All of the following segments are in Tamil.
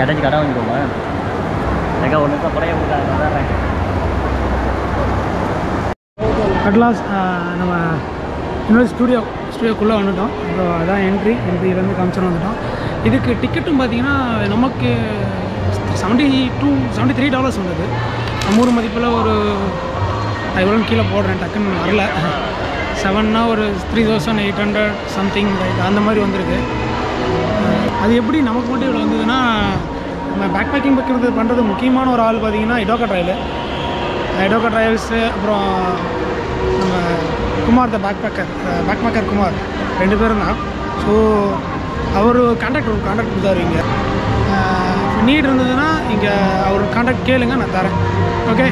கேட்டாச்சு கடை வாங்கிக்கோங்க எனக்கு ஒன்று தான் பழைய கொடுத்தாங்க அட்லாஸ் நம்ம யூனிவர்ஸ் ஸ்டூடியோக்குள்ளே வந்துட்டோம். ஸோ அதான் என்ட்ரிலேருந்து காமிச்சிட்டு வந்துட்டோம். இதுக்கு டிக்கெட்டும் பார்த்தீங்கன்னா நமக்கு $73 வந்தது. நம்ம ஊர் மதிப்பில் ஒரு எவ்வளோன்னு கீழே போடுறேன், டக்குன்னு வரல. 7னா ஒரு 3800 சம்திங் ரைட் அந்த மாதிரி வந்திருக்கு. அது எப்படி நமக்கு மட்டும் இவ்வளோ வந்ததுன்னா, நம்ம பேக் பேக்கிங் பண்ணுறது முக்கியமான ஒரு ஆள் பார்த்தீங்கன்னா இடோக்கா ட்ரைவல்ஸு, அப்புறம் நம்ம குமார் பேக் பேக்கர் குமார் 2 பேரும் தான். ஸோ அவர் கான்டாக்ட் கொடுத்தாரு. இங்கே நீட் இருந்ததுன்னா இங்கே அவர் கான்டாக்ட் கேளுங்க, நான் தரேன். ஓகே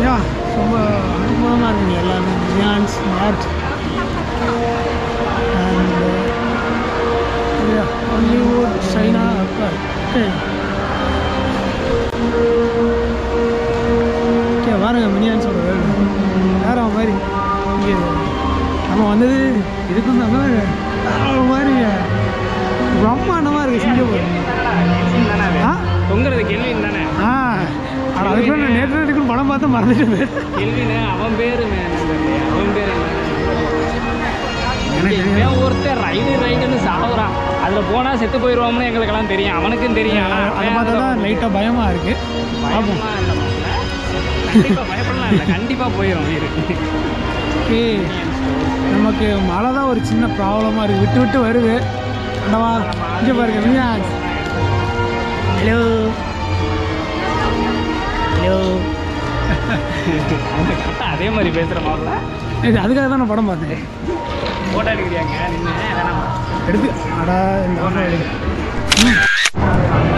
யா, ரொம்ப அனுபவமாக இருக்குங்க எல்லாமே. ஜியான்ஸ் மார்ட் அண்ட் ஹாலிவுட் சைனா அக்கர். ஓகே பாருங்க, மினியான்ஸோட வேறு மாதிரி இங்கே நம்ம வந்தது இதுக்கும் அந்த மாதிரி பிரம்மாண்டமாக இருக்குது சிங்கப்பூர். தொங்குறது கெல்வின் தானே? ஆனால் அதுக்குள்ள நான் நேற்று படம் பார்த்து மறந்துட்டு கெல்வின் அவன் பேர் எனக்கு ஒருத்தர் ரைடுன்னு சாகுறான். அதில் போனால் செத்து போயிடுவோம்னு எங்களுக்கெல்லாம் தெரியும், அவனுக்கும் தெரியும். அதை பார்த்தா தான் லைட்டாக பயமாக இருக்குது. கண்டிப்பாக பயப்படலாம் இல்லை, கண்டிப்பாக போயிடும் வீடு. ஓகே, நமக்கு மழை தான் ஒரு சின்ன ப்ராப்ளமாக இருக்குது, விட்டு வருது. அண்டவா இங்கே பாருங்க மினியான்ஸ். ஹலோ கரெக்டாக அதே மாதிரி பேசுகிற மாப்பிள்ள. இது அதுக்காக தான் நான் படம் பார்த்தேன். ஃபோட்டோ எடுக்கிறியாங்க எடுத்து அடா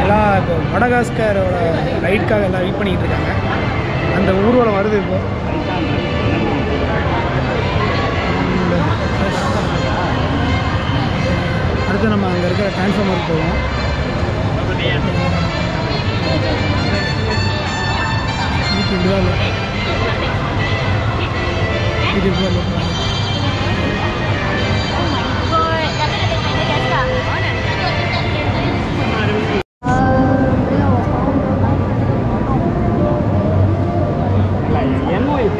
எல்லாம் இப்போ மடகாஸ்கரோட ரைடுக்காக எல்லாம் வெயிட் பண்ணிக்கிட்டு இருக்காங்க. அந்த ஊர்வலம் வருது இப்போ. அடுத்து நம்ம அங்கே இருக்கிற டிரான்ஸ்ஃபார்மருக்கு போவோம்.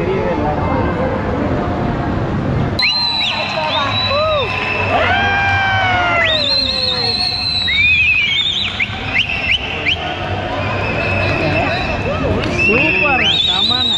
தெரியவே இல்லை. Super come on.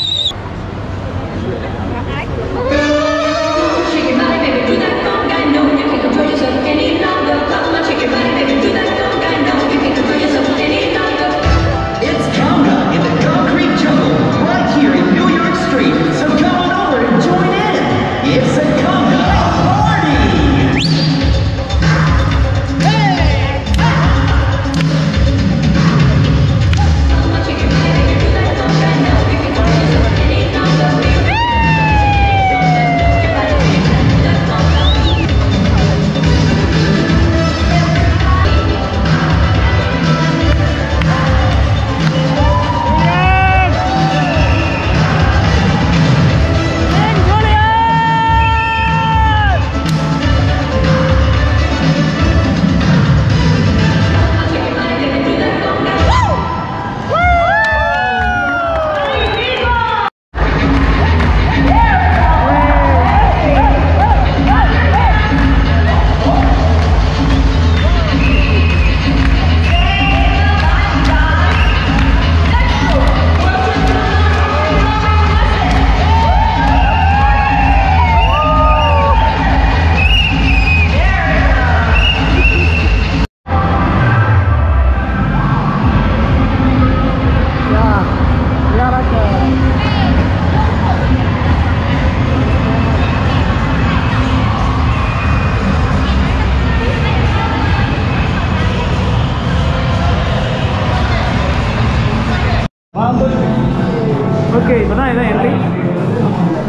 ஓகே, இப்போ தான் இதான்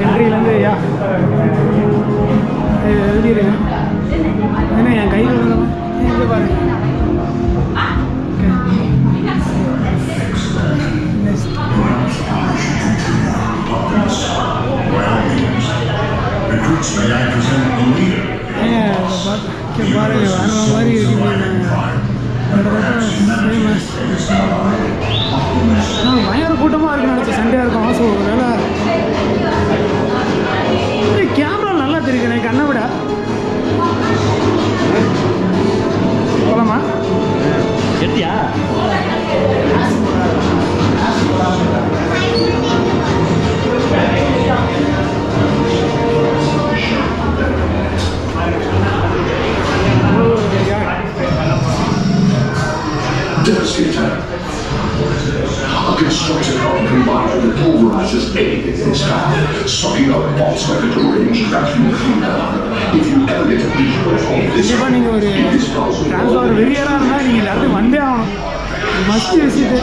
என்ட்ரிலேருந்து எழுதிடுங்க. ஏன்னா என் கையில் இங்கே பாருங்க. பாருங்க வர்ற மாதிரி பயங்கர கூட்டமாக இருக்குன்னு நினச்சேன். சண்டே இருக்கும். ஸோ ஒருவேளை கேமரா நல்லா தெரியுது எனக்கு கண்ணை விட. போகலாமா? எடுத்தியா? Devastator. A constructed arm combined that pulverizes anything in its path, sucking up bombs like a deranged vacuum cleaner. If you ever get a visual of this, கண்டிப்பாக நீங்கள் ஒரு டிரான்ஸ்ஃபார் வெறியராக இருந்தால் நீங்கள் இந்த இடத்துக்கு வந்தே ஆகணும். Must visit.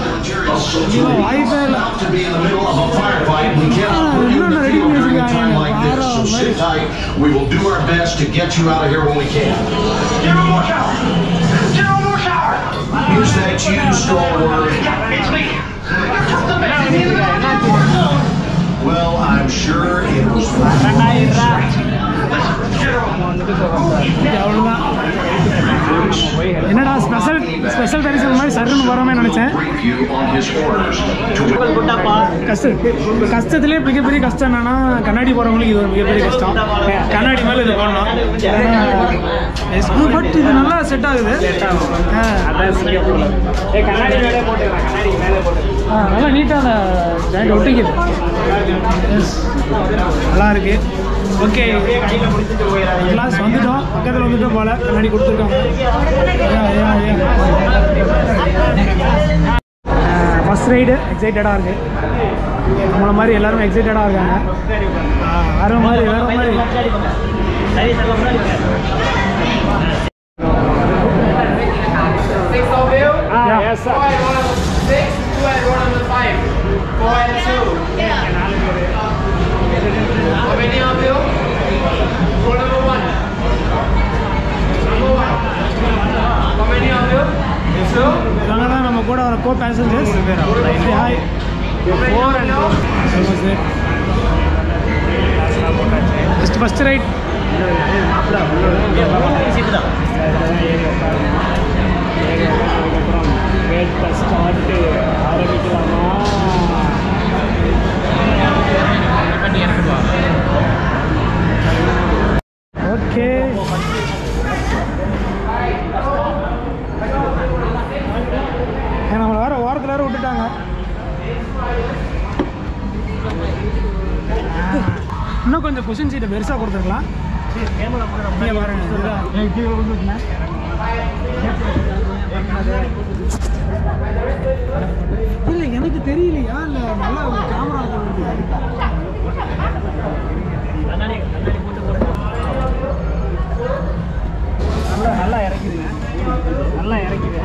கண்டிப்பாக வாய்ப்பே இல்லை. இன்னொன்று ரெடி பண்ணி வச்சுருக்காங்க. We will do our best to get you out of here when we can. General Morshower! General Morshower! Use that huge word. It's me. You're just the best in the war zone. Well, I'm sure it was right. அவ்வளோதான். என்னடா ஸ்பெஷல் தரிசனம் மாதிரி சருன்னு வராமே நினச்சேன். கஷ்டத்துலேயே மிகப்பெரிய கஷ்டம் என்னன்னா கண்ணாடி போகிறவங்களுக்கு இது ஒரு மிகப்பெரிய கஷ்டம். கண்ணாடி மேலே இது போடணும். பட் இது நல்லா செட் ஆகுது. நல்லா நீட்டாக அந்த ஜாயிண்ட் ஒட்டிக்குது. நல்லா இருக்கு. ஓகே கிளாஸ் வந்துட்டோம். பக்கத்தில் வந்துட்டோம் போல. கண்ணாடி கொடுத்துருக்காங்க. ஃபஸ்ட் ரைடு எக்ஸைட்டடாக இருக்குது. நம்மளை மாதிரி எல்லாருமே எக்ஸைட்டடாக இருக்காங்க. வேறு மாதிரி Yes, sir. 6, 2 and 1 on the 5. 4 and 2. How many of you? Roll number 1. Number 1. How many of you? So, இவங்க தான் நம்ம கூட வர co passengers. Hi. 4 and 2. First ride. Start ஆரம்பிக்கலாமா? ஓகே நம்மளை வேறு ஓரத்தில் வேறு விட்டுட்டாங்க. இன்னும் கொஞ்சம் கொஷின் சீட்டை பெருசாக கொடுத்துருக்கலாம். நீங்கள் பாருங்க. இல்லை எனக்கு தெரியலையா இல்லை நல்லா கேமரா நல்லா இறக்குதுங்க. நல்லா இறக்குது.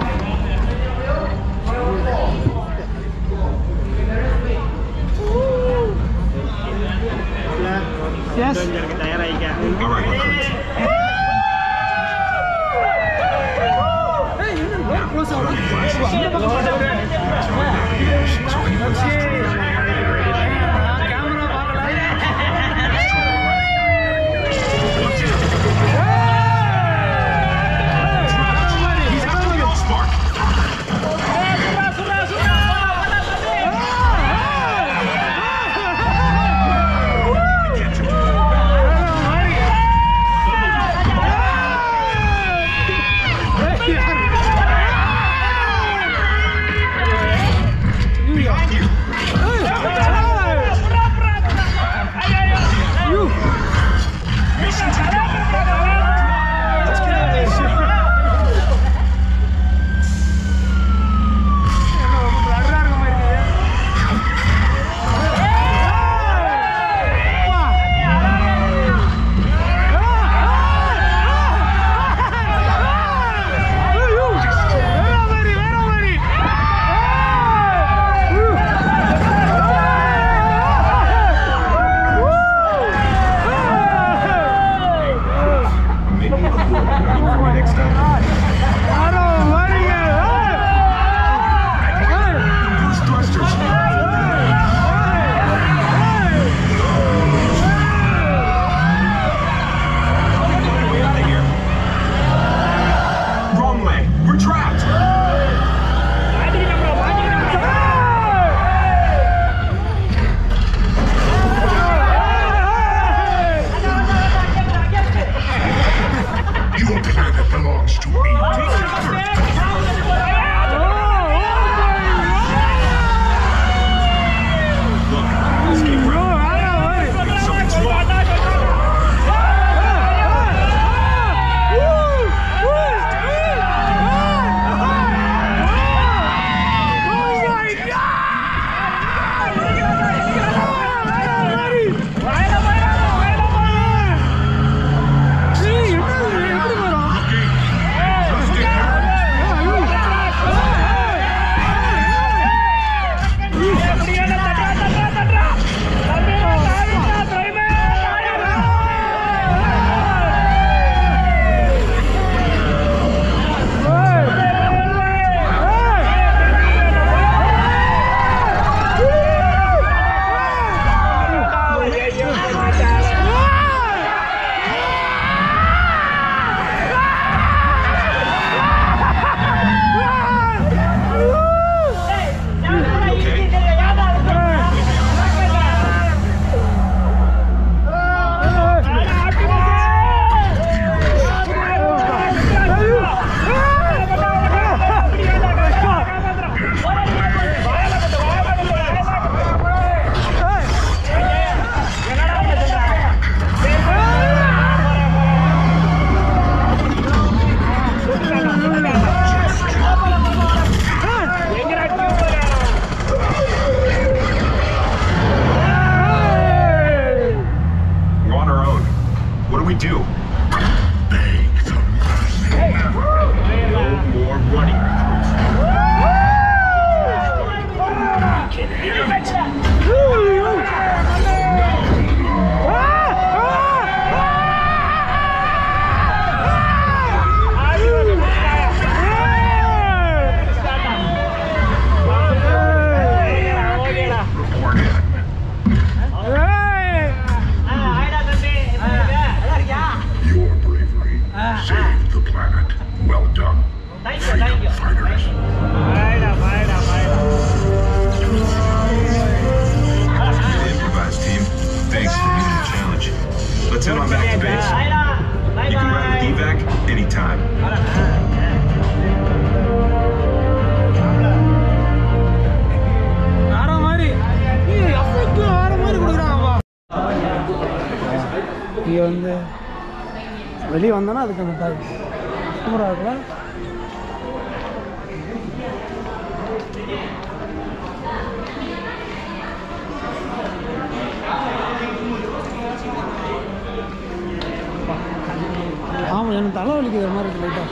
எஸ் தயாராகிக்க. க்ளோஸ் ஆகும். கேமரா பார்க்கல. What do we do? Beg the mercy. No more running recruits. Can handle it. Your bravery saved the planet. Well done. Freedom fighters. Improvised team. Thanks for meeting the challenge. Let's head on back to base. You can ride with evac anytime. இங்கே வந்து வெளியே வந்தோன்னா அதுக்கு அந்த டாய் சூப்பராக இருக்குல்ல. ஆமாம், எனக்கு தலை வலிக்குது மாதிரி இருக்கு லைட்டாக.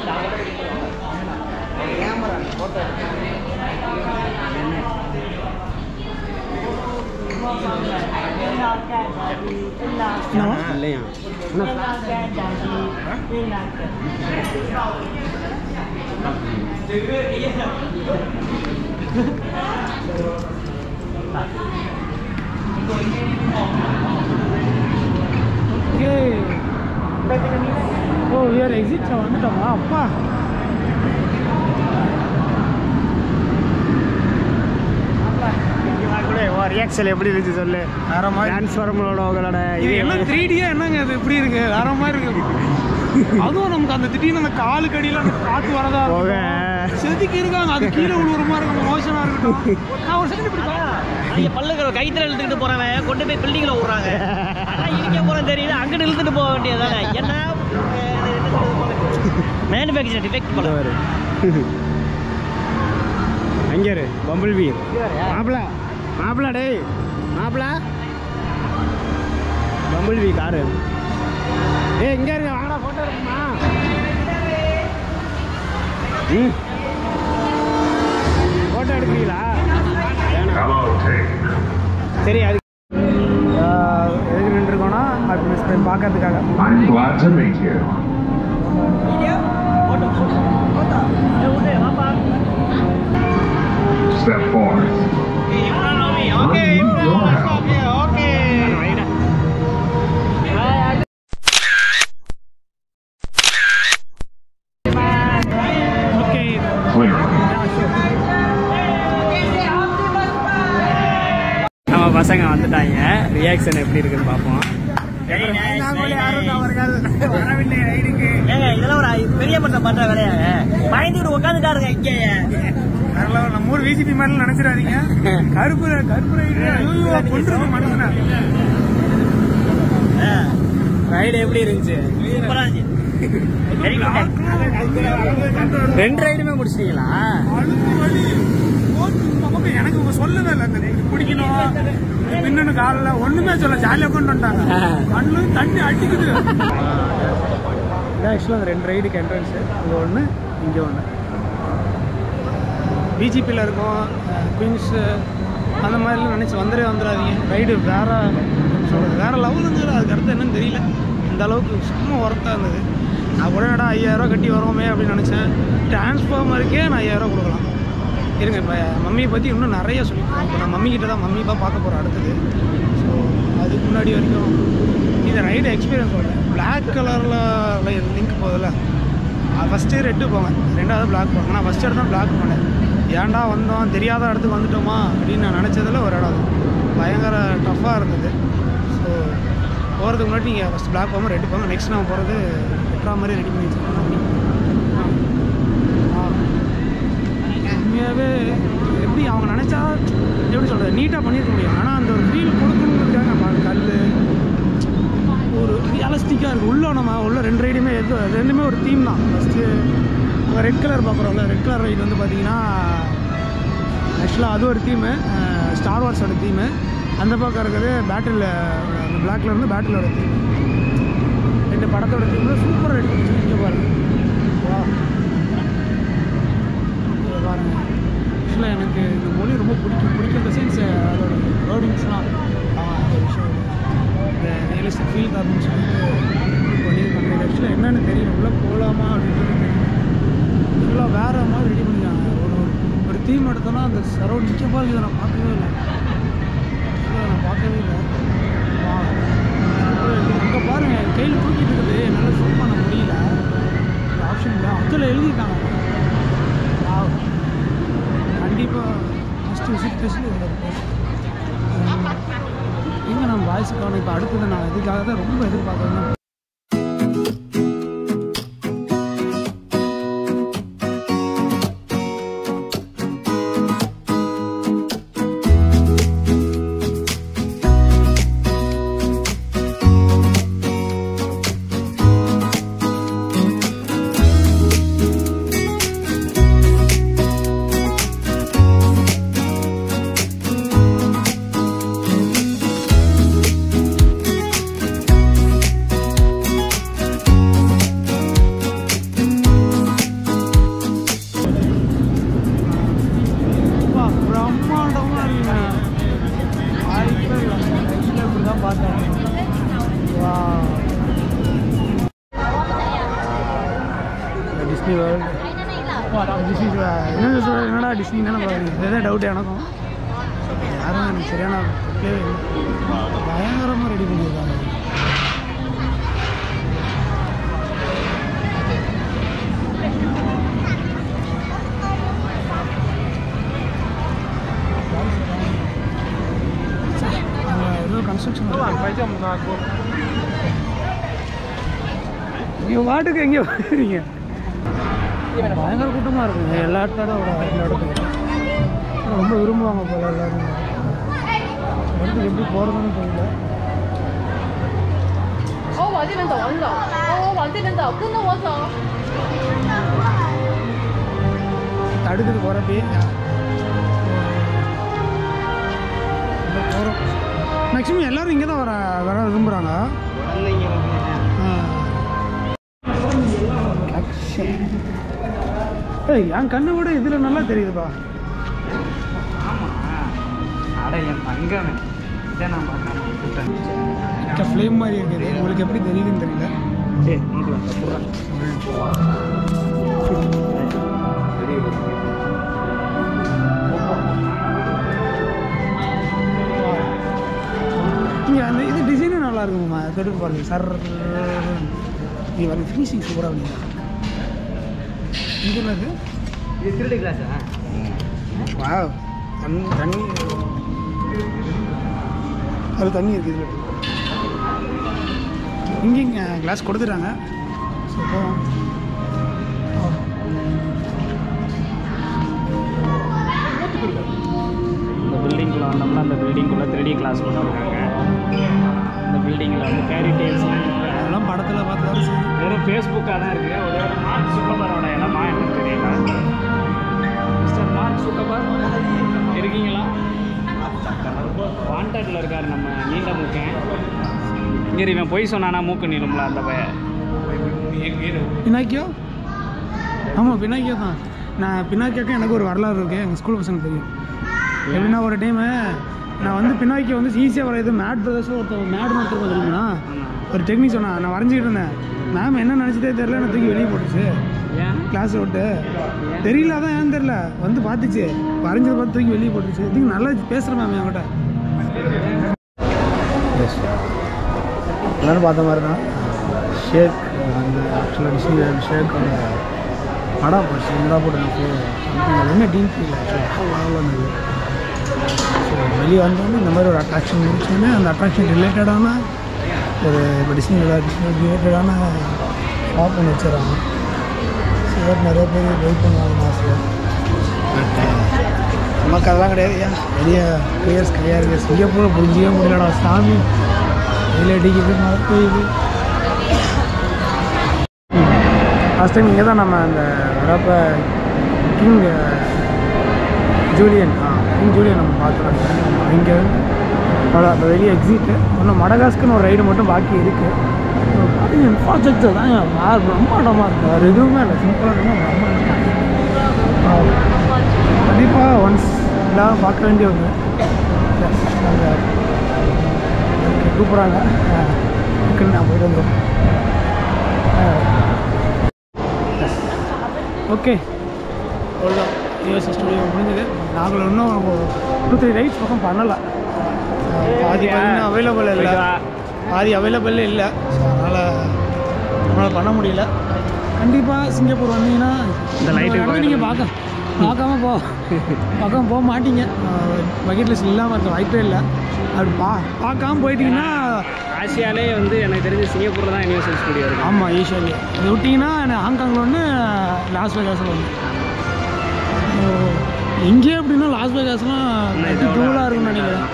இல்லையா ஓ வேறு எக்ஸிட்டில் வந்துட்டோமா? அப்பா ரியாக்ஷன் எப்படி இருந்துச்சு சொல்லு. வேற மாதிரி டிரான்ஸ்ஃபார்மரோட உங்களோட இது என்ன 3Dயா என்னங்க அது இப்படி இருக்கு? வேற மாதிரி இருக்கு. அதுவும் நமக்கு அந்த திடீர்னு அந்த காலு கடியில் அந்த காற்று வரதா செதுக்கி இருக்காங்க. அது கீழே விழுவுற மாதிரி இருக்கும். மோசமாக இருக்கட்டும். நான் ஒரு செகண்ட் இப்படி பல்லுக்கிற கைத்தில் இழுத்துக்கிட்டு போறவன் கொண்டு போய் பில்டிங்கில் விடுறாங்க. இடிக்க போறேன் தெரியுது, அங்கிட்டு இழுத்துட்டு போக வேண்டியதானே. என்ன மேனுஃபேக்சர் டிஃபெக்ட் பண்ணுவார். அங்கே பம்பிள் பீ மாப்பிள டேய் மாப்பிள பம்பிள் பீ காரு. ஏய் எங்கே இருக்க வாங்கடா ஃபோட்டோ இருக்குமா? ஃபோட்டோ எடுக்கிறீங்களா? சரி அது எதுக்கு நின்றுருக்கோன்னா ஹாப்பினஸ் டைம் பார்க்கறதுக்காக. I'm glad to meet you. Step forward. நம்ம பசங்க வந்துட்டாங்க. ரியாக்ஷன் எப்படி இருக்குன்னு பார்ப்போம். இதெல்லாம் ஒரு பெரிய பட்டம் பண்ற வேலையாக பயந்துட்டு உட்காந்துட்டாருங்க. இங்கே நம்ம ஊர் விஜிபி மாதிரி நினைச்சிடாதீங்க. கருப்பு மனுஷனா ரைடு எப்படி இருந்துச்சு? சூப்பரா இருந்துச்சு. ரெண்டு ரைடுமே முடிச்சிட்டீங்களா? எனக்கு சொல்லவே இல்லை. பிடிக்கணும் பின்னணு காலில் ஒண்ணுமே சொல்ல. ஜாலியாக கொண்டு வந்துட்டாங்க. கண்ணு தண்ணி அடிக்குது. ஆக்சுவலாக அந்த 2 ரைடுக்கு என்ட்ரன்ஸு இங்கே ஒன்று இங்கே ஒன்று. பிஜிபியில் இருக்கும் குயின்ஸு அந்த மாதிரிலாம் நினச்சி வந்துடாதீங்க. ரைடு வேறு சொல்கிறது வேறு லெவலுங்கிற. அதுக்கு அடுத்து என்னன்னு தெரியல. இந்த அளவுக்கு சும்மா ஒர்த்தாக இருந்தது. நான் கூட 5000 கட்டி வரோமே அப்படின்னு நினச்சேன். டிரான்ஸ்ஃபார்மருக்கே நான் 5000 கொடுக்கலாம். இருங்க, இப்போ மம்மியை பற்றி இன்னும் நிறைய சொல்லியிருக்கோம். இப்போ நான் மம்மிக்கிட்ட தான் மம்மி தான் பார்க்க போகிறேன் அடுத்தது. ஸோ அதுக்கு முன்னாடி வரைக்கும் இந்த ரைடு எக்ஸ்பீரியன்ஸ் சொல்கிறேன். பிளாக் கலரில் லிங்க் போதில்ல, ஃபஸ்ட்டு ரெட்டு போங்க, 2வது பிளாக் போங்க. நான் ஃபஸ்ட் இடத்துல பிளாக் போனேன். ஏன்டா வந்தோம், தெரியாத இடத்துக்கு வந்துட்டோமா அப்படின்னு நான் நினச்சதில் ஒரு இடம். பயங்கர டஃப்பாக இருந்தது. ஸோ போகிறதுக்கு முன்னாடி நீங்கள் ஃபஸ்ட் பிளாக் போகாமல் ரெட்டு போங்க. நெக்ஸ்ட் நான் போகிறது வெட்டுறா மாதிரி ரெடி பண்ணி வச்சுருக்கேன். உண்மையாகவே எப்படி அவங்க நினச்சா எப்படி சொல்கிறது நீட்டாக பண்ணியிருக்க முடியும். ஆனால் அந்த ஒரு ஃபீல் கொடுக்கணுங்கிறதுக்காக நம்ம கல் ஒரு ரியலிஸ்டிக்காக இருக்குது. உள்ளே நம்ம உள்ள 2 ரைடுமே ரெண்டுமே ஒரு தீம் தான். ஃபஸ்ட்டு நம்ம ரெட் கலர் பார்க்குறோம்ல, ரெட் கலர் ரைடு வந்து பார்த்திங்கன்னா ஆக்சுவலாக அது ஒரு தீமு, ஸ்டார் வார்ஸோட தீமு. அந்த பக்கம் இருக்கிறது பேட்டில், அந்த பிளாக் கலர் வந்து பேட்டிலோட தீம். குஜராத்தோட டீமில் சூப்பராக ரெடி பண்ணிச்சு. இங்கே பாருங்க, வா பாருங்க. ஆக்சுவலாக எனக்கு இந்த மொழி ரொம்ப பிடிக்கிற சென்ஸ் அதோட வேர்டிங்ஸ்லாம் அந்த விஷயம் இந்த ரியலிஸ்டிக் ஃபீல் தரணும்னு சொல்லிட்டு பண்ணியிருக்காங்க. ஆக்சுவலாக என்னென்னு தெரியல, உள்ளே போகலாமா அப்படின்றது தெரியல. ஃபுல்லாக வேறு மாதிரி ரெடி பண்ணிருக்காங்க. ஒரு தீம் எடுத்தோன்னா அந்த சரௌண்டிங்கே பாருங்க, இதை நான் பார்க்கவே இல்லை. நான் பார்க்கவே இல்லை. அங்கே பாருங்கள், என் கையில் தூக்கிட்டு இருக்குது, என்னால் ஷூட் பண்ண முடியல. ஆப்ஷன் இல்லை, அதில் எழுதியிருக்காங்க. கண்டிப்பாக ஃபஸ்ட்டு விசிட் பேசி எங்கே நம்ம வாய்ஸுக்கான இப்போ அடுத்தது நான் இதுக்காக தான் ரொம்ப எதிர்பார்க்குறேன். டிஸ்னி வேர்ல்டு என்னடா டிஸ்னி தானே பாருங்க, இதுதான் டவுட் எனக்கும். யாரும் எனக்கு சரியான பயங்கரமாக ரெடி பண்ணியிருக்காங்க. ஏதோ கன்ஸ்ட்ரக்ஷன் நீங்கள் வாட்டுக்கு எங்கேயோ போயிருக்கீங்க. பயங்கர கூட்டமாக இருக்குங்க எல்லா இடத்துக்கும். ரொம்ப விரும்புவாங்க போல எல்லாரும். இடத்துக்கு எப்படி போகிறதுன்னு தெரியல. தடுக்குது போகிறப்பே போகிறோம். மேக்ஸிமம் எல்லோரும் இங்கே தான் வர விரும்புகிறாங்க. என் கண்ணை விட இதில் நல்லா தெரியுதுப்பா. ஃப்ளேம் மாதிரி இருக்குது, உங்களுக்கு எப்படி தெரியுதுன்னு தெரியல. இங்கே அந்த இது டிசைனும் நல்லா இருக்குங்கம்மா. தொடுப்பு பாருங்க சார், நீ வந்து ஃபினிஷிங் சூப்பராக பண்ணிங்க. இது என்னது? இது 3D கிளாஸா? வா, தண்ணி அது தண்ணி இருக்குது இதில். இங்கே கிளாஸ் கொடுத்துட்டாங்க. ஸோ போவோம். இந்த பில்டிங்குள்ளே வந்தோம்னா அந்த பில்டிங்குள்ளே 3D கிளாஸ் கொடுத்துருக்காங்க. இந்த பில்டிங்கில் வந்து ஃபேரி டேல்ஸ்லாம் அதெல்லாம் படத்தில் பார்த்தாலும் சரி, வெறும் ஃபேஸ்புக்காக தான் இருக்குது. ஒரு மார்க் சுக்கபரோட இடமா எனக்கு தெரியல. மிஸ்டர் மார்க் சுக்கபர் இருக்கீங்களா? வாண்டடில் இருக்கார் நம்ம நீண்ட மூக்கன். இங்கே இவன் பொய் சொன்னானா மூக்கு நீளும்ல அந்த பையன். பினாக்கியோ? ஆமாம் பினாக்கியோ தான். நான் பினாக்கியோக்கு எனக்கு ஒரு வரலாறு இருக்குது, எங்கள் ஸ்கூல் பசங்க தெரியும். எப்படின்னா ஒரு டைமு நான் வந்து பினாக்கியோ வந்து ஈஸியாக வரையாது மேட் பிரதர்ஸும் ஒருத்தர் மேட் மட்டும் தெரியுமா, ஒரு டெக்னிக் சொன்னேன். நான் வரைஞ்சிக்கிட்டு இருந்தேன். மேம் என்ன நினச்சதே தெரில, எனக்கு தூக்கி வெளியே போட்டுச்சு கிளாஸ் விட்டு. தெரியல, அதான் ஏன்னு தெரில. வந்து பார்த்துச்சு, வரைஞ்சதை பார்த்து தூக்கி வெளியே போட்டுச்சு. இதுக்கு நல்லா பேசுகிறேன் மேம் என்கிட்ட. எல்லாரும் பார்த்த மாதிரி தான் ஷேக் அந்த ஆக்சுவலாக டிஸ்னி ஷேக் அந்த படம் போச்சு இந்த போட்டு எல்லாமே டீல் ஃபீல் ஆக்சுவலாக இருந்தது. ஸோ வெளியே வந்தோடனே இந்த மாதிரி ஒரு அட்ராக்ஷன் முடிச்சோன்னே அந்த அட்ராக்ஷன் ரிலேட்டடான ஒரு இப்போ டிஸ்னி ரிலேட்டடான ஷாப் ஒன்று வச்சுறாங்க. ஸோ நிறைய பேர் வெயிட் பண்ணுவாங்கன்னு ஆசை. பட் நமக்கு அதெல்லாம் கிடையாது. ஏன் வெளியே பிளேயர்ஸ் கிடையாது. சிங்கப்பூரை புரிஞ்சிக்கவே முடியலடா சாமி. வெளியே அடிக்குது, மழை பெய்யுது. லாஸ்ட் டைம் இங்கே தான் நம்ம அந்த வரப்போ கிங் ஜூலியன் நம்ம பார்த்துறாங்க. இங்கே அந்த வெளியே எக்ஸிட்டு இன்னும் மடகாஸ்க்குன்னு ஒரு ரைடு மட்டும் பாக்கி இருக்குது. இன்ஃப்ராஸ்ட்ரக்சர் தான் வேறு பிரம்மாண்டமாக இருக்கும். வேறு எதுவுமே இல்லை, சிம்பிளாக கண்டிப்பாக ஒன்ஸ் எல்லாம் பார்க்க வேண்டிய ஒன்று. நாங்கள் கூப்பிட்றாங்க, நான் போயிட்டு வந்தோம். ஓகே, அவ்வளோதான். யூஎஸ்எஸ் ஸ்டுடியோ முடிஞ்சது. நாங்கள் இன்னும் 2-3 ரைட்ஸ் பக்கம் பண்ணலை. பாதி பார்த்தீங்கன்னா அவைலபிள் இல்லை, பாதி அவைலபிள் இல்லை. ஸோ அதனால் நம்மளால் பண்ண முடியல. கண்டிப்பாக சிங்கப்பூர் வந்தீங்கன்னா இந்த லைட்டு நீங்கள் பார்க்காம போக மாட்டீங்க. பக்கெட் லிஸ்ட் இல்லாமல் இருக்க வாய்ப்பே இல்லை. அப்படி பார்க்காம போயிட்டீங்கன்னா ஆசியாலே வந்து எனக்கு தெரிஞ்சு சிங்கப்பூரில் தான் யூனிவர்சல் ஸ்டுடியோ இருக்குது. ஆமாம், ஏஷியாலே. இது விட்டிங்கன்னா ஹாங்காங்கில் ஒன்று, லாஸ் வேகாஸில் ஒன்று. எங்கே அப்படின்னா லாஸ் வேகாஸ்லாம் தூளாக இருக்குன்னு நினைக்கிறேன்.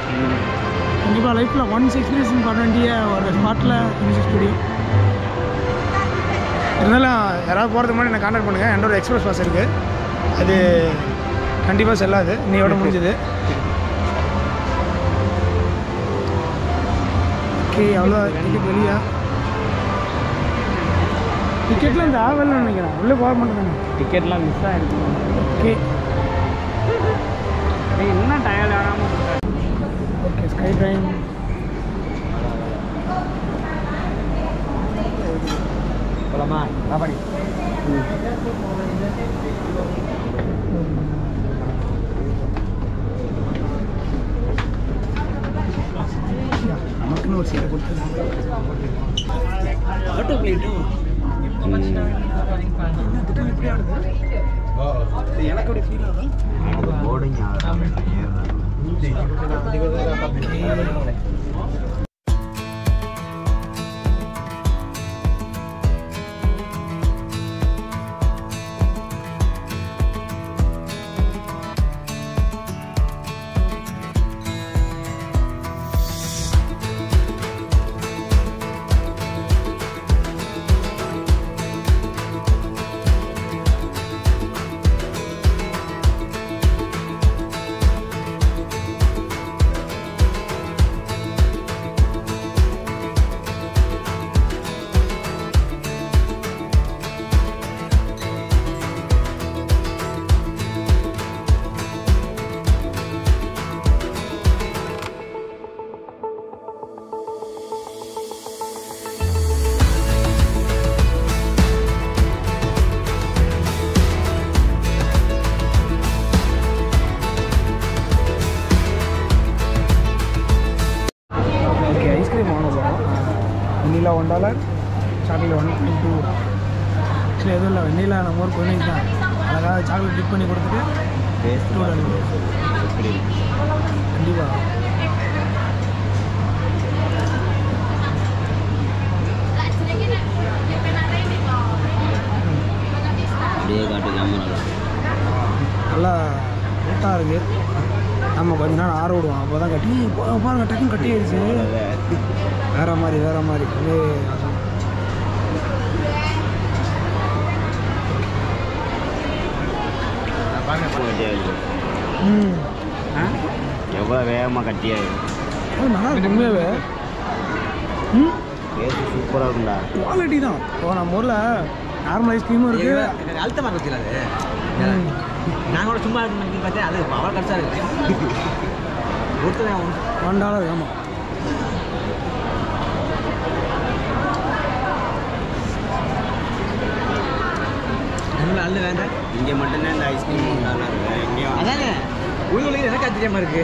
கண்டிப்பாக லைஃப்பில் ஒன்ஸ் எக்ஸ்பீரியன்ஸ் பண்ண வேண்டிய ஒரு ஸ்பாட்டில் யூனிவர்சல் ஸ்டுடியோ. இருந்தாலும் யாராவது போகிறதுக்கு முன்னாடி நான் கான்டாக்ட் பண்ணுங்கள். என்னோட எக்ஸ்பிரஸ் பாஸ் இருக்குது, அது கண்டிப்பாக செல்லாது, இன்னையோட முடிஞ்சது. ஓகே, அவ்வளோ டிக்கெட் வெளியா? டிக்கெட்லாம் இந்த ஆவல்னு நினைக்கிறேன், உள்ளே போக மாட்டேங்க. டிக்கெட்லாம் மிஸ் ஆகிருக்கு. ஓகே, என்ன டயர்ட் ஆகாமல். ஓகே, ஸ்கை ட்ரெயின் போலாமா? ராபடி நமக்குன்னு ஒரு சீட்டை கொடுத்து ஆட்டோ பிளேட்டும் எனக்கு அப்படி ஃபீல் ஆகும். வெண்ணிலா $1, சாக்லேட் 1.2. ஆக்சுவலி எதுவும் இல்லை, வெண்ணிலா நம்ம ஊர் குழந்தைங்க தான். அழகாக சாக்லேட் டிப் பண்ணி கொடுத்துட்டு கண்டிப்பாக நல்லா கூட்டாக இருக்குது. நம்ம கொஞ்ச நேரம் ஆற விடுவோம், அப்போ தான் கட்டி பாருங்க டக்குன்னு கட்டி ஆயிடுச்சு. வேற மாதிரி எவ்வளோ வேகமாக கட்டியாயிடும். நல்லா இருக்கு உண்மையாகவே. சூப்பராக இருக்கும்டா, குவாலிட்டி தான். இப்போ நம்ம ஊரில் நார்மல் ஐஸ்கிரீமும் இருக்குது. அழுத்தமாக இருக்குல்ல அது. நான் கூட சும்மா பார்த்தேன், அது அவ்வளோ கஷ்டம் இருக்கு. $1. ஆமாம், நல்ல வேண்டாம். இங்கே மட்டும்தான் இந்த ஐஸ்கிரீம் நல்லா இருக்கு. எங்கேயும் அதாங்க உள்ள எனக்கு ஆச்சரியமா இருக்கு.